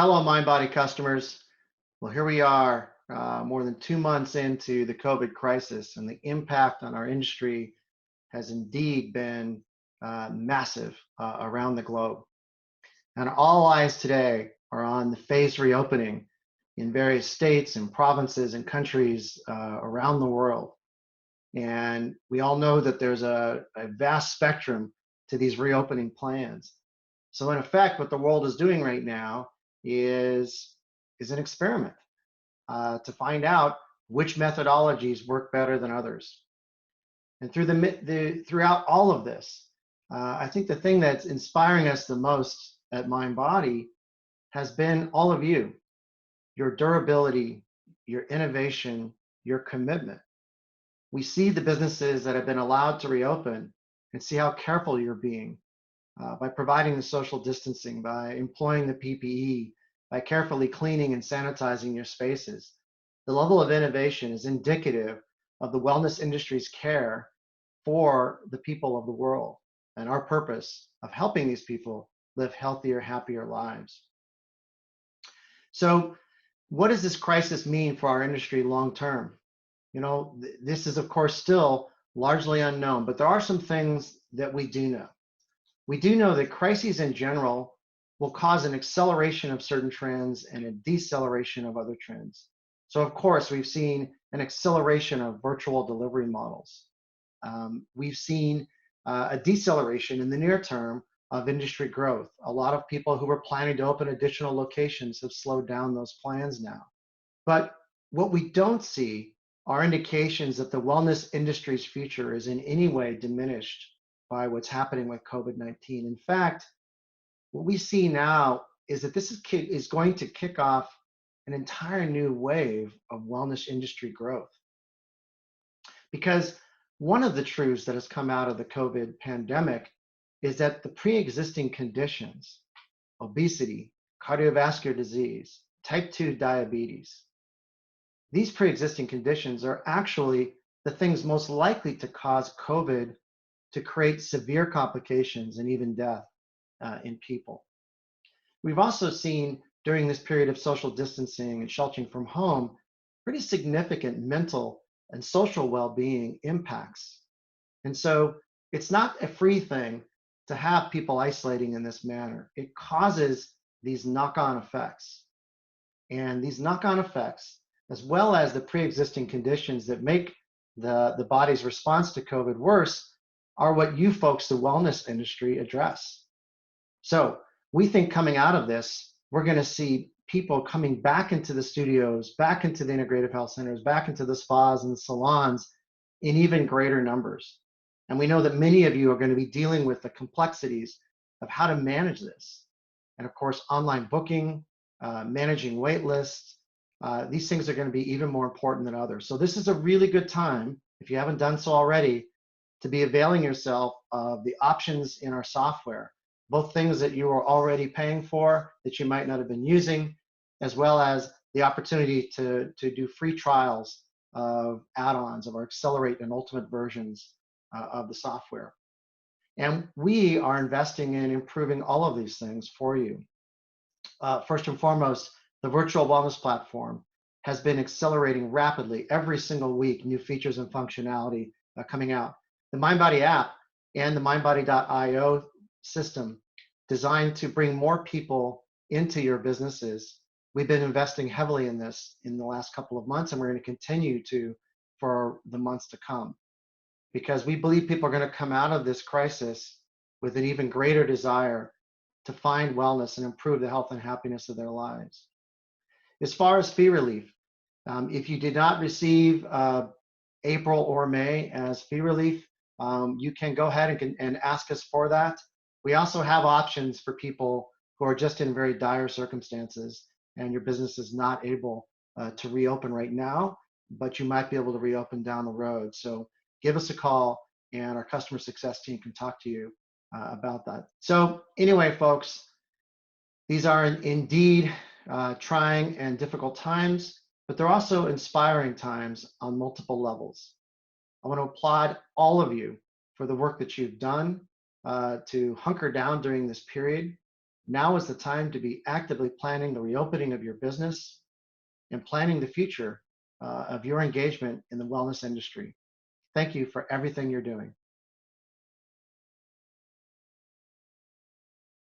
Hello, Mindbody customers. Well, here we are, more than 2 months into the COVID crisis, and the impact on our industry has indeed been massive around the globe. And all eyes today are on the phased reopening in various states and provinces and countries around the world. And we all know that there's a vast spectrum to these reopening plans. So in effect, what the world is doing right now is, is an experiment to find out which methodologies work better than others. And throughout all of this, I think the thing that's inspiring us the most at Mindbody has been all of you, your durability, your innovation, your commitment. We see the businesses that have been allowed to reopen and see how careful you're being by providing the social distancing, by employing the PPE, by carefully cleaning and sanitizing your spaces. The level of innovation is indicative of the wellness industry's care for the people of the world and our purpose of helping these people live healthier, happier lives. So, what does this crisis mean for our industry long term? This is, of course, still largely unknown, but there are some things that we do know. We do know that crises in general will cause an acceleration of certain trends and a deceleration of other trends. So, of course, we've seen an acceleration of virtual delivery models. We've seen a deceleration in the near term of industry growth. A lot of people who were planning to open additional locations have slowed down those plans now. But what we don't see are indications that the wellness industry's future is in any way diminished by what's happening with COVID-19. In fact, what we see now is that this is going to kick off an entire new wave of wellness industry growth. Because one of the truths that has come out of the COVID pandemic is that the pre-existing conditions, obesity, cardiovascular disease, type 2 diabetes, these pre-existing conditions are actually the things most likely to cause COVID to create severe complications and even death in people. We've also seen during this period of social distancing and sheltering from home, pretty significant mental and social well-being impacts. And so it's not a free thing to have people isolating in this manner. It causes these knock-on effects. And these knock-on effects, as well as the pre-existing conditions that make the body's response to COVID worse, are what you folks, the wellness industry, address. So we think coming out of this, we're going to see people coming back into the studios, back into the integrative health centers, back into the spas and the salons in even greater numbers. And we know that many of you are going to be dealing with the complexities of how to manage this. And of course, online booking, managing wait lists, these things are going to be even more important than others. So this is a really good time, if you haven't done so already, to be availing yourself of the options in our software, both things that you are already paying for that you might not have been using, as well as the opportunity to do free trials of add-ons of our Accelerate and Ultimate versions of the software. And we are investing in improving all of these things for you. First and foremost, the virtual wellness platform has been accelerating rapidly every single week, new features and functionality coming out. The Mindbody app and the Mindbody.io system designed to bring more people into your businesses. We've been investing heavily in this in the last couple of months, and we're going to continue to for the months to come, because we believe people are going to come out of this crisis with an even greater desire to find wellness and improve the health and happiness of their lives. As far as fee relief, if you did not receive April or May as fee relief, you can go ahead and ask us for that. We also have options for people who are just in very dire circumstances and your business is not able to reopen right now, but you might be able to reopen down the road. So give us a call and our customer success team can talk to you about that. So anyway, folks, these are indeed trying and difficult times, but they're also inspiring times on multiple levels. I want to applaud all of you for the work that you've done to hunker down during this period. Now is the time to be actively planning the reopening of your business and planning the future of your engagement in the wellness industry. Thank you for everything you're doing.